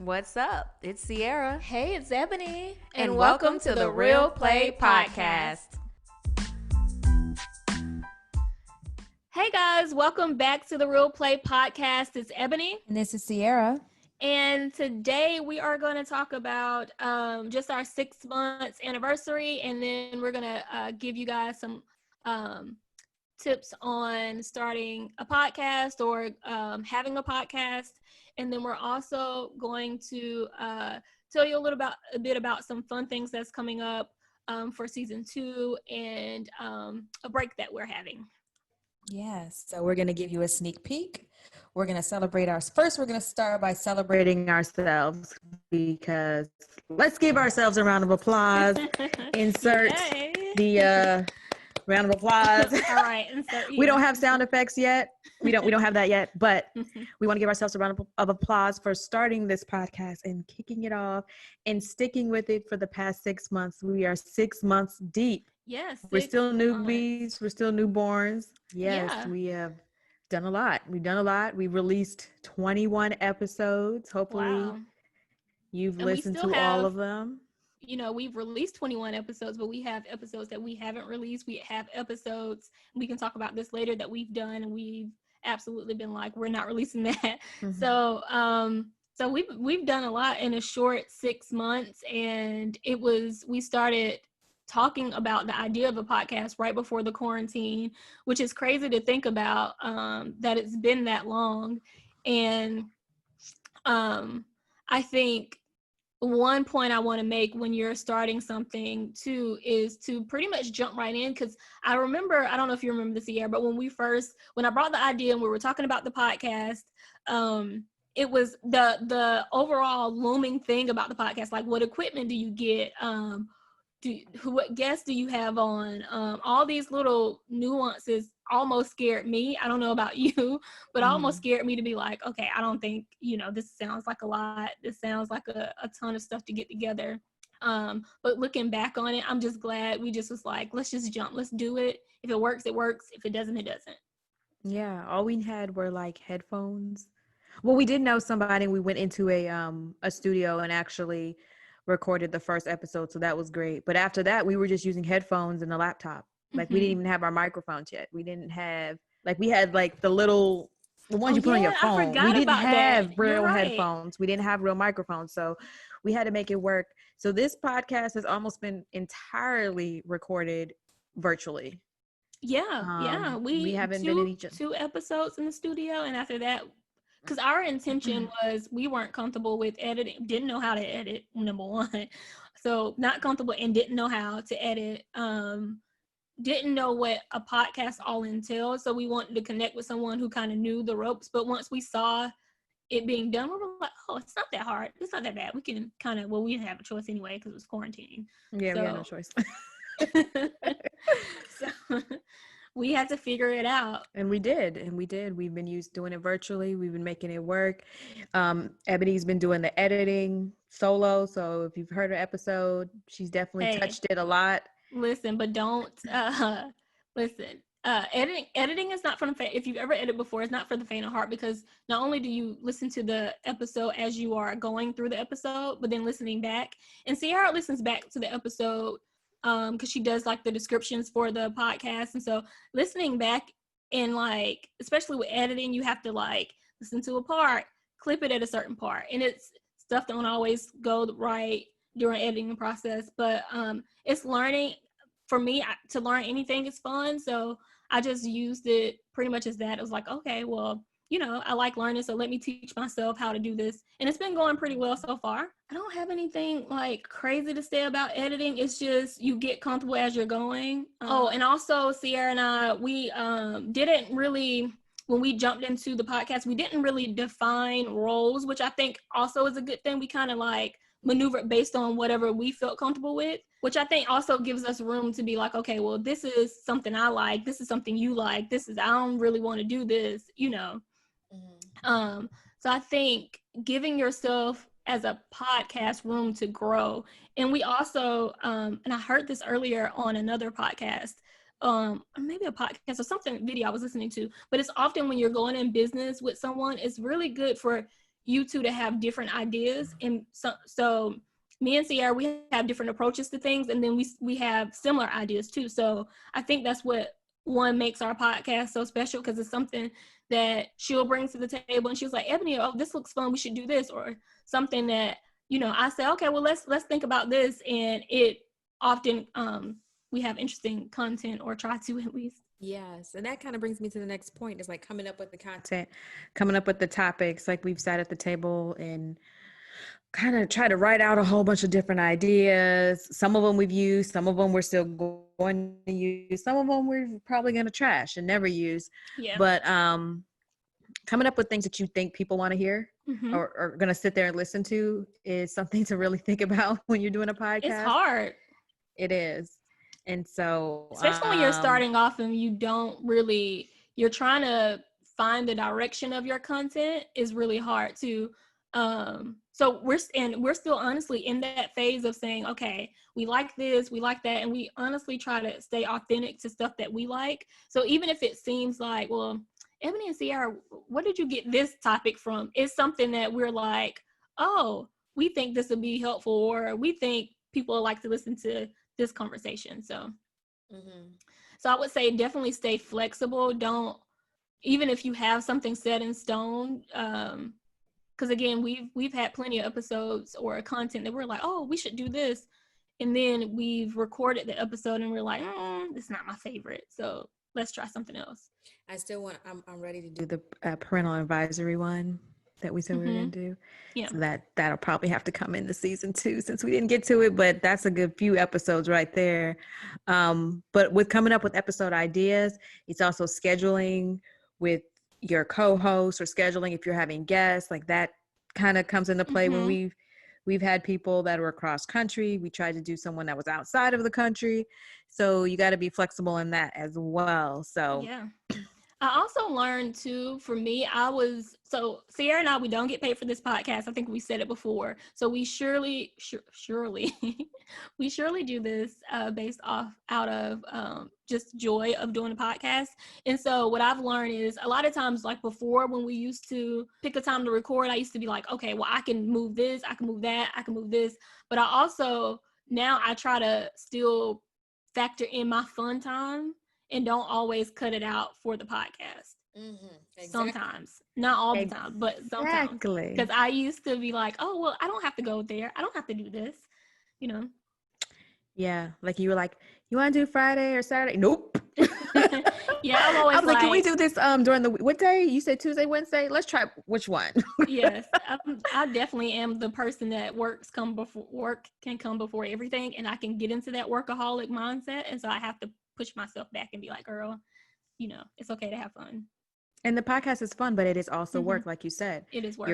What's up? It's Sierra. Hey, it's Ebony. And welcome to the Real Play Podcast. Hey guys, welcome back to the Real Play Podcast. It's Ebony. And this is Sierra. And today we are going to talk about just our 6 months anniversary. And then we're going to give you guys some tips on starting a podcast or having a podcast. And then we're also going to tell you a bit about some fun things that's coming up for season 2 and a break that we're having. Yes, so we're going to give you a sneak peek. We're going to celebrate First, we're going to start by celebrating ourselves because let's give ourselves a round of applause. Insert the round of applause. All right, insert. We don't have sound effects yet. We don't have that yet, but we want to give ourselves a round of applause for starting this podcast and kicking it off and sticking with it for the past 6 months. We are 6 months deep. Yes. We're still newbies. We're still newborns. Yes, yeah. We have done a lot. We've done a lot. We released 21 episodes. Hopefully you've listened to all of them. You know, we've released 21 episodes, but we have episodes that we haven't released. We have episodes, we can talk about this later, that we've done and we've absolutely been like, we're not releasing that. Mm-hmm. So we've done a lot in a short 6 months, and we started talking about the idea of a podcast right before the quarantine, which is crazy to think about, that it's been that long. And I think one point I want to make when you're starting something too is to pretty much jump right in, because I remember, I don't know if you remember this year, but when I brought the idea and we were talking about the podcast, it was the overall looming thing about the podcast, like what equipment do you get, what guests do you have on, all these little nuances almost scared me. I don't know about you, but almost scared me to be like, okay, I don't think, this sounds like a lot. This sounds like a ton of stuff to get together. But looking back on it, I'm just glad we just was like, let's just jump, let's do it. If it works, it works. If it doesn't, it doesn't. Yeah, all we had were like headphones. Well, we did know somebody, and we went into a studio and actually recorded the first episode, so that was great. But after that, we were just using headphones and a laptop. Like, we didn't even have our microphones yet. We didn't have, like, we had like the ones you put on your phone. We didn't have real headphones. We didn't have real microphones, so we had to make it work. So this podcast has almost been entirely recorded virtually. Yeah. We haven't been in each other. 2 episodes in the studio, and after that, because our intention was we weren't comfortable with editing, didn't know how to edit, number one. So not comfortable and didn't know how to edit, didn't know what a podcast all entailed. So we wanted to connect with someone who kind of knew the ropes. But once we saw it being done, we were like, oh, it's not that hard. It's not that bad. We can we didn't have a choice anyway because it was quarantine. Yeah, we had no choice. So we had to figure it out. And we did. We've been doing it virtually. We've been making it work. Ebony's been doing the editing solo. So if you've heard her episode, she's definitely touched it a lot. Listen, but don't, listen. Editing is not for the faint. If you've ever edited before, it's not for the faint of heart, because not only do you listen to the episode as you are going through the episode, but then listening back. And Sierra listens back to the episode because she does like the descriptions for the podcast. And so listening back, and like, especially with editing, you have to like listen to a part, clip it at a certain part. And it's stuff that won't always go right during editing process. But it's learning. For me, to learn anything is fun. So I just used it pretty much as that. It was like, okay, well, I like learning, so let me teach myself how to do this. And it's been going pretty well so far. I don't have anything like crazy to say about editing. It's just you get comfortable as you're going. And also Sierra and I, we didn't really, when we jumped into the podcast, we didn't really define roles, which I think also is a good thing. We kind of like maneuvered based on whatever we felt comfortable with, which I think also gives us room to be like, okay, well, this is something I like. This is something you like. I don't really want to do this, So I think giving yourself as a podcast room to grow. And we also, and I heard this earlier on another podcast, maybe a podcast or something video I was listening to, but it's often when you're going in business with someone, it's really good for you two to have different ideas. And so me and Sierra, we have different approaches to things, and then we have similar ideas too. So I think that's what one makes our podcast so special, because it's something that she'll bring to the table, and she was like, Ebony, oh, this looks fun, we should do this, or something that, you know, I say, okay, well, let's think about this, and it often we have interesting content, or try to at least. Yes, and that kind of brings me to the next point, is like coming up with the content, coming up with the topics. Like we've sat at the table and kind of try to write out a whole bunch of different ideas. Some of them we've used, some of them we're still going to use, some of them we're probably going to trash and never use. Yeah. But coming up with things that you think people want to hear or are going to sit there and listen to is something to really think about when you're doing a podcast. It's hard. It is. And so especially when you're starting off and you're trying to find the direction of your content, is really hard to so we're still honestly in that phase of saying, okay, we like this, we like that, and we honestly try to stay authentic to stuff that we like. So even if it seems like, well, Ebony and Sierra, where did you get this topic from? It's something that we're like, oh, we think this would be helpful, or we think people would like to listen to this conversation. So so I would say definitely stay flexible. Don't, even if you have something set in stone, because again, we've had plenty of episodes or content that we're like, oh, we should do this, and then we've recorded the episode and we're like, this is not my favorite, so let's try something else. I'm ready to do the parental advisory one that we said we were going to do. Yeah. So that'll probably have to come into season 2, since we didn't get to it, but that's a good few episodes right there. But with coming up with episode ideas, it's also scheduling with your co-host, or scheduling if you're having guests, like that kind of comes into play. When we've had people that were across country, we tried to do someone that was outside of the country. So you got to be flexible in that as well. So yeah. I also learned too, for me, so Sierra and I, we don't get paid for this podcast. I think we said it before. So we surely we surely do this based out of just joy of doing a podcast. And so what I've learned is, a lot of times, like before, when we used to pick a time to record, I used to be like, okay, well, I can move this, I can move that, I can move this. But now I try to still factor in my fun time, and don't always cut it out for the podcast. Exactly. Sometimes, not all the time, but sometimes. Because I used to be like, oh, well, I don't have to go there, I don't have to do this, you know. Yeah, like you were like, you want to do Friday or Saturday? Nope. Yeah, I'm always I was like, can we do this during the, what day? You said Tuesday, Wednesday? Let's try which one. Yes, I definitely am the person that work can come before everything, and I can get into that workaholic mindset, and so I have to push myself back and be like, girl, you know, it's okay to have fun. And the podcast is fun, but it is also work, like you said. It is work.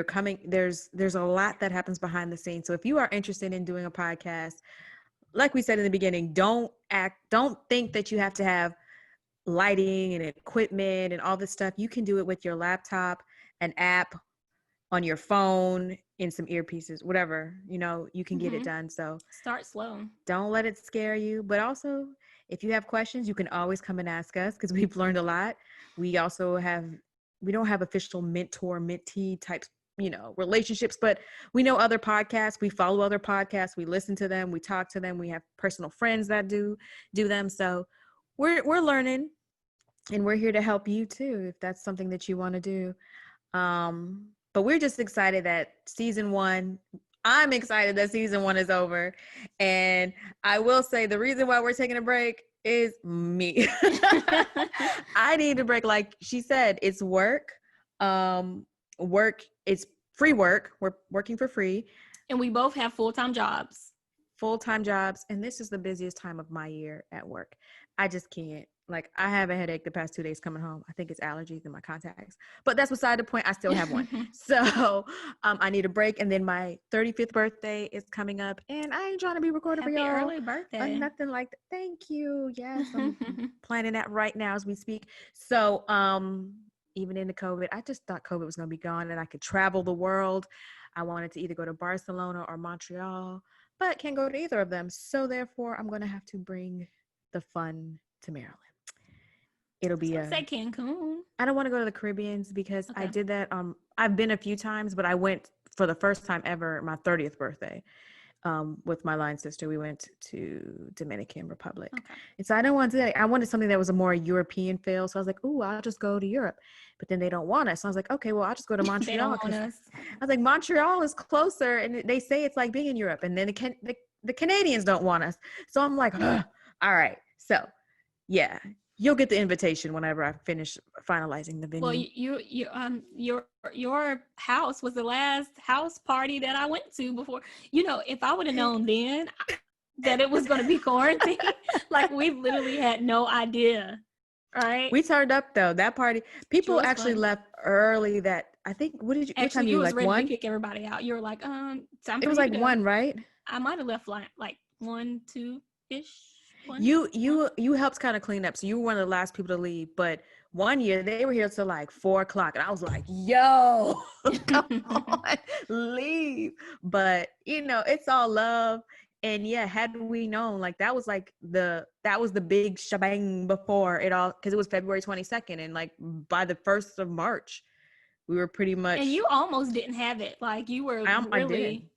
There's a lot that happens behind the scenes. So if you are interested in doing a podcast, like we said in the beginning, don't think that you have to have lighting and equipment and all this stuff. You can do it with your laptop, an app on your phone, in some earpieces, whatever, you know, you can get it done. So start slow. Don't let it scare you. But also, if you have questions, you can always come and ask us, because we've learned a lot. We don't have official mentor-mentee type, you know, relationships, but we know other podcasts. We follow other podcasts. We listen to them. We talk to them. We have personal friends that do them. So we're learning, and we're here to help you too, if that's something that you want to do. But we're just excited that I'm excited that season 1 is over. And I will say, the reason why we're taking a break is me. I need a break. Like she said, it's work. It's free work. We're working for free. And we both have full-time jobs. And this is the busiest time of my year at work. I just can't. Like, I have a headache the past 2 days coming home. I think it's allergies in my contacts, but that's beside the point. I still have one. So I need a break. And then my 35th birthday is coming up, and I ain't trying to be recording for y'all. Happy early birthday. Nothing like that. Thank you. Yes, I'm planning that right now as we speak. So even into COVID, I just thought COVID was going to be gone and I could travel the world. I wanted to either go to Barcelona or Montreal, but can't go to either of them. So therefore, I'm going to have to bring the fun to Maryland. It'll be say Cancun. I don't want to go to the Caribbeans, because I did that I've been a few times, but I went for the first time ever my 30th birthday. With my line sister, we went to Dominican Republic. Okay. And so I didn't want to do that. I wanted something that was a more European feel. So I was like, "Ooh, I'll just go to Europe." But then they don't want us. So I was like, "Okay, well, I'll just go to They Montreal." don't want us. I was like, "Montreal is closer, and they say it's like being in Europe." And then the Canadians don't want us. So I'm like, "Ugh. All right." So yeah, you'll get the invitation whenever I finish finalizing the venue. Well, your house was the last house party that I went to before. If I would have known then that it was going to be quarantine, like we literally had no idea, right? We turned up though. That party, people was actually fun. left early. That I think. What time Actually, did you you was like ready one? to kick everybody out. You were like, time for It was me like to go. one, right? I might have left like 1, 2-ish. You helped kind of clean up, so you were one of the last people to leave. But one year they were here till like 4 o'clock, and I was like, "Yo, come on, leave!" But it's all love. And yeah, had we known, like that was the big shebang before it all, because it was February 22nd, and like by the 1st of March, we were pretty much. And you almost didn't have it. Like you were really.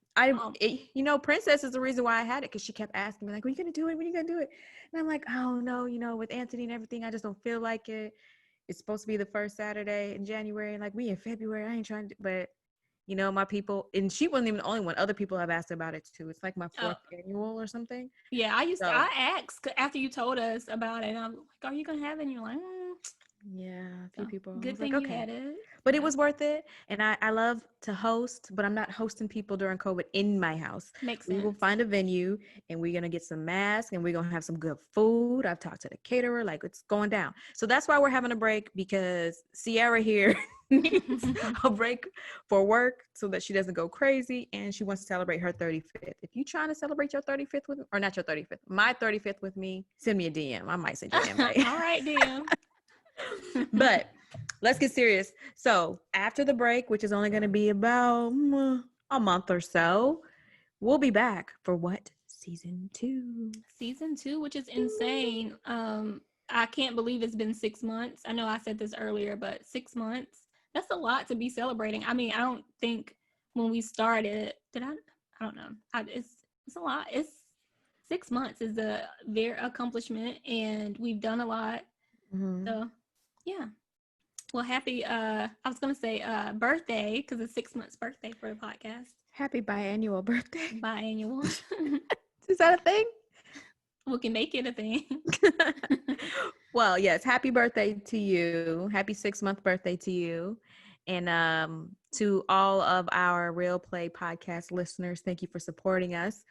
Princess is the reason why I had it, because she kept asking me like, "When are you gonna do it? When are you gonna do it?" And I'm like, "Oh no, with Anthony and everything, I just don't feel like it. It's supposed to be the first Saturday in January, and like we in February. I ain't trying to." But my people, and she wasn't even the only one. Other people have asked about it too. It's like my 4th annual or something. Yeah, I asked after you told us about it, and I'm like, "Are you gonna have it?" And you're like, Yeah, a few people. Good thing you had it. But it was worth it. And I love to host, but I'm not hosting people during COVID in my house. Makes sense. We will find a venue, and we're going to get some masks, and we're going to have some good food. I've talked to the caterer, like it's going down. So that's why we're having a break, because Sierra here needs a break for work so that she doesn't go crazy, and she wants to celebrate her 35th. If you're trying to celebrate your 35th with me, or not your 35th, my 35th with me, send me a DM. I might send you an invite. All right, DM. But let's get serious. So after the break, which is only going to be about a month or so, we'll be back for what? Season 2. Season 2, which is insane. I can't believe it's been 6 months. I know I said this earlier, but 6 months, that's a lot to be celebrating. I mean, I don't think when we started, I don't know. It's a lot. It's 6 months is a very accomplishment, and we've done a lot. Mm-hmm. So yeah. Well, happy I was gonna say birthday, because it's 6 months birthday for the podcast. Happy biannual birthday. Biannual. Is that a thing? We can make it a thing. Well, yes, happy birthday to you. Happy 6-month birthday to you. And to all of our Real Play podcast listeners, thank you for supporting us.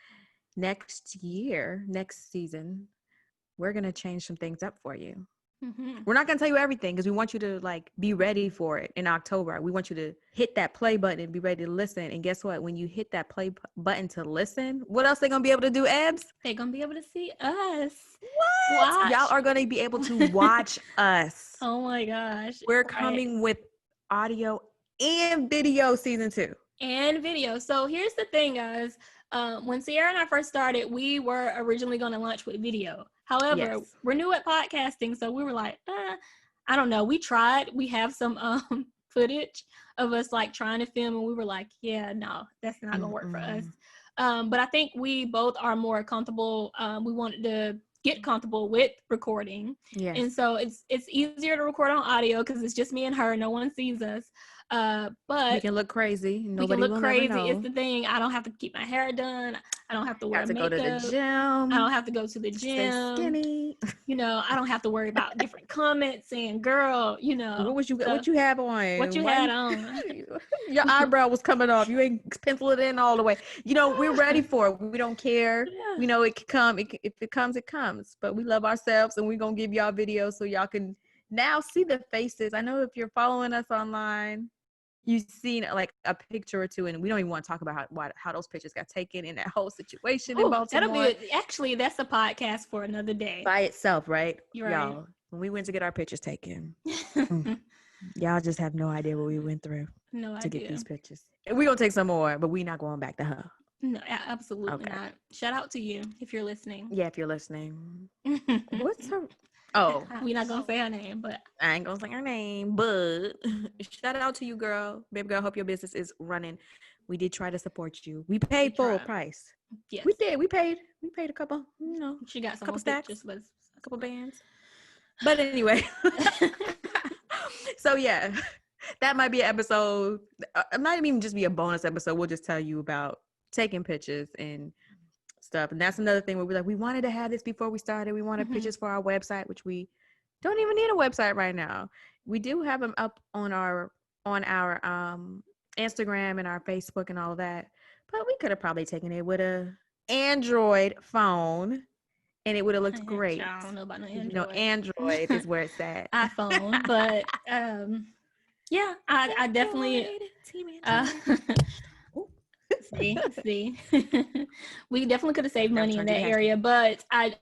Next season, we're going to change some things up for you. Mm-hmm. We're not going to tell you everything, because we want you to like be ready for it in October. We want you to hit that play button and be ready to listen. And guess what? When you hit that play button to listen, what else they going to be able to do, Ebs? They're going to be able to see us. What? Watch. Y'all are going to be able to watch us. Oh my gosh. We're coming with audio and video season 2. And video. So here's the thing, guys. When Sierra and I first started, we were originally going to launch with video. However, we're new at podcasting, so we were like, I don't know. We tried. We have some footage of us like trying to film, and we were like, yeah, no, that's not gonna work for us. But I think we both are more comfortable. We wanted to get comfortable with recording, and so it's easier to record on audio because it's just me and her. No one sees us. But we can look crazy. Nobody we can look crazy. Know. It's the thing. I don't have to keep my hair done. I don't have to wear makeup. Go to the gym. I don't have to go to the gym. Stay skinny. I don't have to worry about different comments saying, "Girl, what you have on? What you had on? Your eyebrow was coming off. You ain't pencil it in all the way. We're ready for it. We don't care. Yeah. We know it can come. If it comes, it comes. But we love ourselves, and we're gonna give y'all videos so y'all can now see the faces. I know if you're following us online, you've seen like a picture or two, and we don't even want to talk about how those pictures got taken in that whole situation in Baltimore. Actually, that's a podcast for another day by itself, right? You're y'all, right. When we went to get our pictures taken, y'all just have no idea what we went through to get these pictures. And we're gonna take some more, but we're not going back to her. No, absolutely not. Shout out to you if you're listening. Yeah, if you're listening. What's her? Oh, We're not gonna say her name, but I ain't gonna say her name, but shout out to you, girl. Baby girl, hope your business is running. We did try to support you. We paid full tried. price. yes, We did. We paid a couple, she got some couple more stacks, pictures, but a couple bands. But anyway, so yeah, that might be an episode. It might even just be a bonus episode. We'll just tell you about taking pictures and stuff. And that's another thing where we're like, we wanted to have this before we started. We wanted pictures for our website, which we don't even need a website right now. We do have them up on our Instagram and our Facebook and all of that. But we could have probably taken it with a Android phone and it would have looked great. I don't know about no Android. You know, Android is where it's at. iPhone, but yeah, I definitely see we definitely could have saved money in that area, but I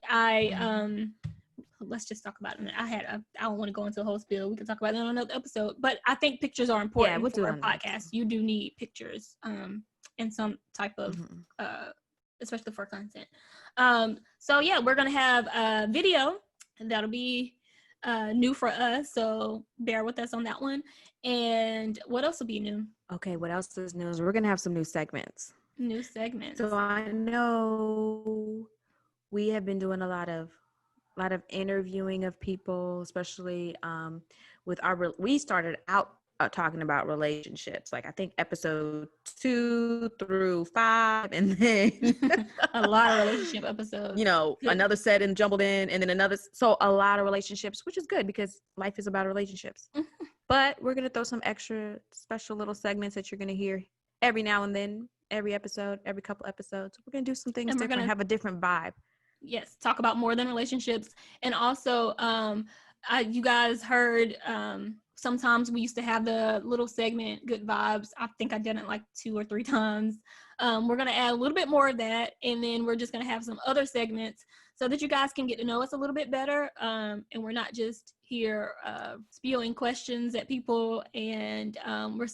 let's just talk about it. I don't want to go into a whole spiel. We can talk about that on another episode, but I think pictures are important for a podcast. You do need pictures and some type of especially for content. So yeah, we're gonna have a video and that'll be new for us, so bear with us on that one. And what else will be new? Okay, what else is new is we're gonna have some new segments. So I know we have been doing a lot of interviewing of people, especially with we started out talking about relationships, like I think episode 2 through 5, and then a lot of relationship episodes, another set and jumbled in, and then another, so a lot of relationships, which is good because life is about relationships. But we're gonna throw some extra special little segments that you're gonna hear every now and then, every episode, every couple episodes. We're gonna do some things different, have a different vibe. Yes, talk about more than relationships. And also you guys heard sometimes we used to have the little segment Good Vibes. I think I did it like 2 or 3 times. We're going to add a little bit more of that, and then we're just going to have some other segments so that you guys can get to know us a little bit better, and we're not just here spewing questions at people, and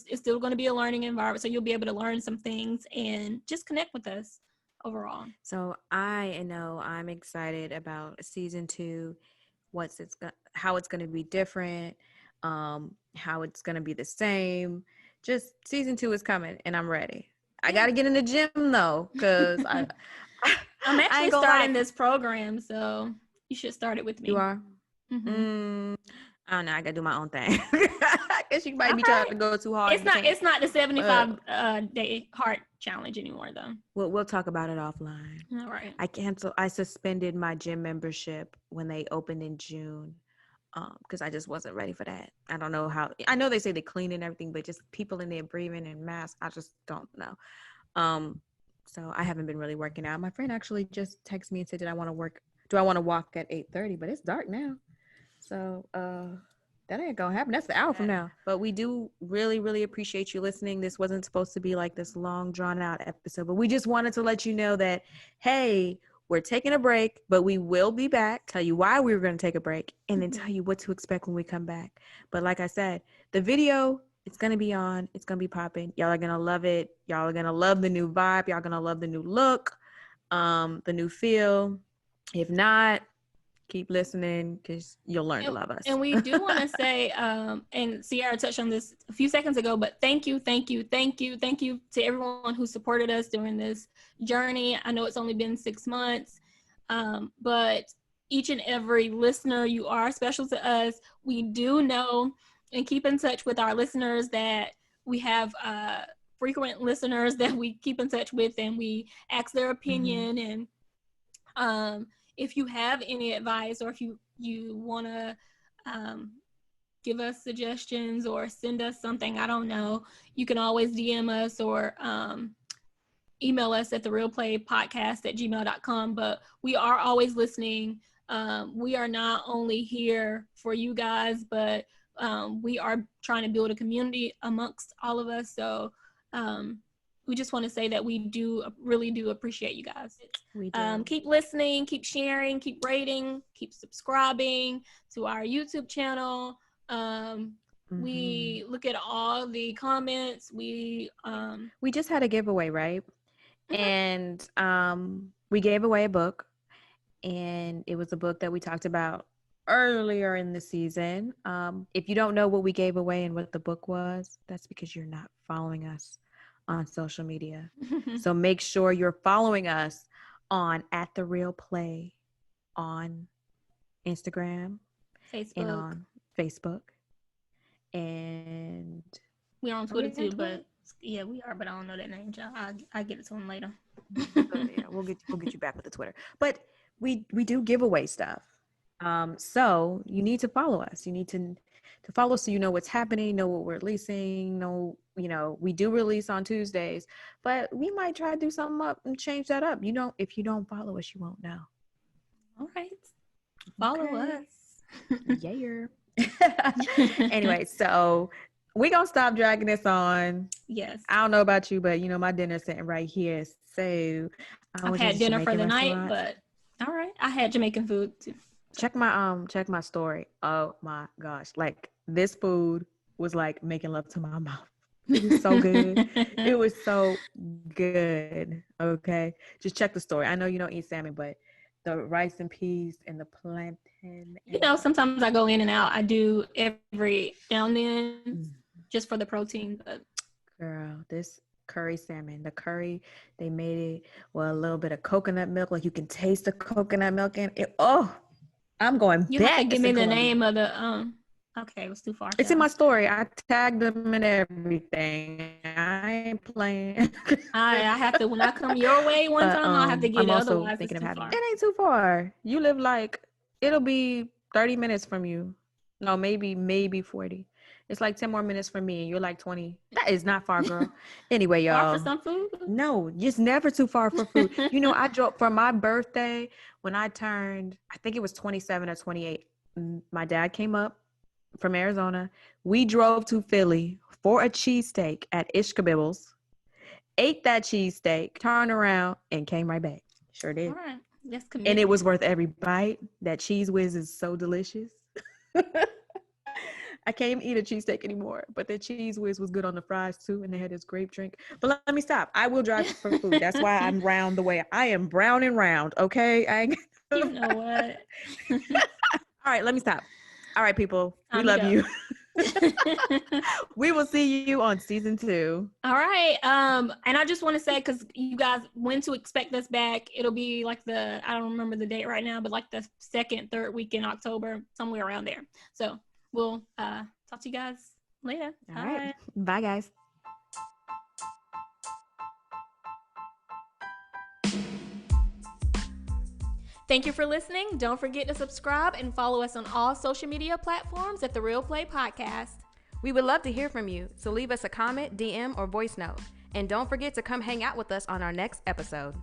it's still going to be a learning environment, so you'll be able to learn some things and just connect with us overall. So I know I'm excited about season 2, how it's going to be different, how it's going to be the same. Just season 2 is coming and I'm ready. I got to get in the gym though, because I'm actually starting this program, so you should start it with me. You are? I don't know. I got to do my own thing. I guess you might be trying to go too hard. It's not the 75 day heart challenge anymore though. We'll talk about it offline. All right. I suspended my gym membership when they opened in June, because I just wasn't ready for that. I don't know how. I know they say they clean and everything, but just people in there breathing and masks, I just don't know. So I haven't been really working out. My friend actually just texted me and said, do I want to walk at 8:30? But it's dark now. So that ain't gonna happen. That's an hour from now. But we do really, really appreciate you listening. This wasn't supposed to be like this long, drawn out episode, but we just wanted to let you know that, hey, we're taking a break, but we will be back, tell you why we were going to take a break, and then tell you what to expect when we come back. But like I said, the video, it's going to be on. It's going to be popping. Y'all are going to love it. Y'all are going to love the new vibe. Y'all going to love the new look, the new feel. If not, keep listening because you'll learn to love us. And we do want to say, and Sierra touched on this a few seconds ago, but thank you to everyone who supported us during this journey. I know it's only been 6 months, but each and every listener, you are special to us. We do know and keep in touch with our listeners that we have frequent listeners that we keep in touch with, and we ask their opinion. And if you have any advice, or if you want to give us suggestions or send us something, I don't know, you can always DM us or email us at therealplaypodcast@gmail.com. But we are always listening. We are not only here for you guys, but we are trying to build a community amongst all of us. So we just want to say that we really do appreciate you guys. We do. Keep listening, keep sharing, keep rating, keep subscribing to our YouTube channel. We look at all the comments. We just had a giveaway, right? And we gave away a book, and it was a book that we talked about earlier in the season. If you don't know what we gave away and what the book was, that's because you're not following us on social media. So make sure you're following us on @TheRealPlay on Instagram Facebook. and on Facebook. And we're on Twitter too, but yeah, we are, but I don't know that name, y'all. I get it to him later. Yeah, we'll get you back with the Twitter. But we do giveaway stuff. So you need to follow us. You need to follow so you know what's happening, know what we're releasing, know, we do release on Tuesdays, but we might try to do something up and change that up. If you don't follow us, you won't know. All right. Follow us. Yeah. Anyway, so we're gonna stop dragging this on. Yes. I don't know about you, but my dinner's sitting right here. So I've had dinner for the night, but all right. I had Jamaican food too. Check my story. Oh my gosh. Like, this food was like making love to my mouth. It was so good. It was so good. Okay. Just check the story. I know you don't eat salmon, but the rice and peas and the plantain. Sometimes I go in and out. I do every now and then just for the protein. But girl, this curry salmon, the curry, they made it with a little bit of coconut milk. Like, you can taste the coconut milk in it. Oh, I'm going you back. have to give me the name of the okay, it was too far. It's in my story. I tagged them and everything. I ain't playing. I have to, when I come your way one time, I'll have to get it. Otherwise, thinking it's of too far. It ain't too far. You live it'll be 30 minutes from you. No, maybe 40. It's like 10 more minutes from me, and you're like 20. That is not far, girl. Anyway, y'all. Far for some food? No, just never too far for food. I drove for my birthday when I turned, I think it was 27 or 28. My dad came up from Arizona. We drove to Philly for a cheesesteak at Ishkabibbles, ate that cheesesteak, turned around, and came right back. Sure did. All right. That's commitment. And it was worth every bite. That cheese whiz is so delicious. I can't even eat a cheesesteak anymore, but the cheese whiz was good on the fries too, and they had this grape drink. But let me stop. I will drive for food. That's why I'm round the way. I am brown and round, okay? You know what? All right, let me stop. All right, people. We love you. We will see you on season 2. All right. And I just want to say, because you guys, when to expect us back, it'll be like I don't remember the date right now, but like the 2nd, 3rd week in October, somewhere around there. So we'll talk to you guys later. All right. Bye, guys. Thank you for listening. Don't forget to subscribe and follow us on all social media platforms at The Real Play Podcast. We would love to hear from you, so leave us a comment, DM, or voice note. And don't forget to come hang out with us on our next episode.